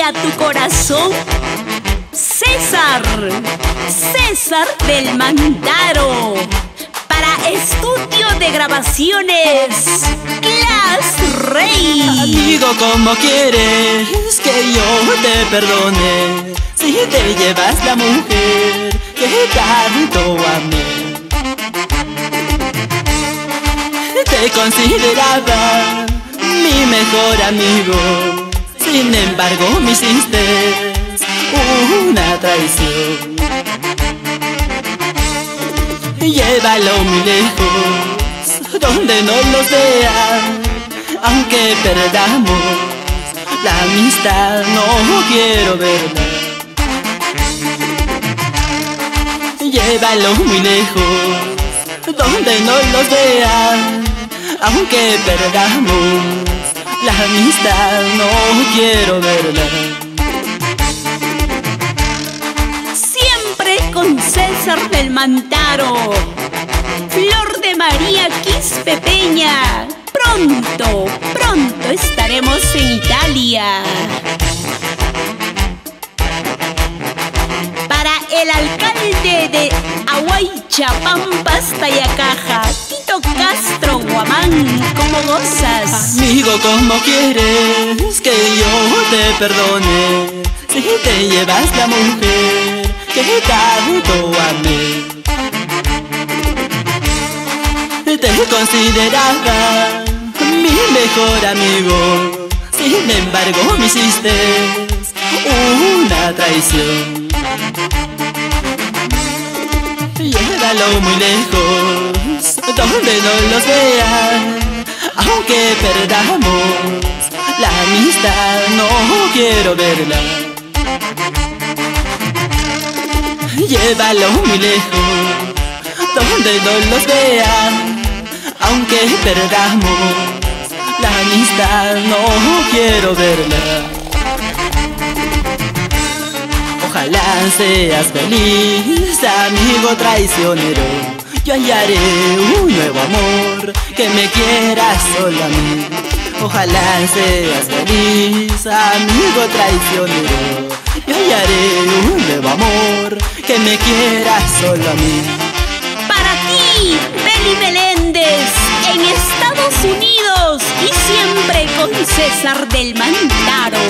a tu corazón. César del Mantaro, para estudio de grabaciones Glass Rey. Amigo, ¿cómo quieres que yo te perdone si te llevas la mujer que tanto amé? Te consideraba mi mejor amigo, sin embargo me hiciste una traición. Llévalo muy lejos, donde no los vean, aunque perdamos la amistad, no quiero verla. Llévalo muy lejos, donde no los vean, aunque perdamos la amistad, no quiero verla. Siempre con César del Mantaro. Flor de María Quispe Peña. Pronto estaremos en Italia. Para el alcalde de Aguaycha, Pampas, Tayacaja, Tito Castro, Guamán, ¿cómo gozas? Amigo, ¿cómo quieres que yo te perdone si te llevas la mujer que tanto amé? Te consideraba mi mejor amigo, sin embargo me hiciste una traición. Llévalo muy lejos, donde no los vean, aunque perdamos la amistad, no quiero verla. Llévalo muy lejos, donde no los vean, aunque perdamos la amistad, no quiero verla. Ojalá seas feliz, amigo traicionero. Yo hallaré un nuevo amor que me quiera solo a mí. Ojalá seas feliz, amigo traicionero. Yo hallaré un nuevo amor que me quiera solo a mí. Para ti, Beli Meléndez, en Estados Unidos y siempre con César del Mantaro.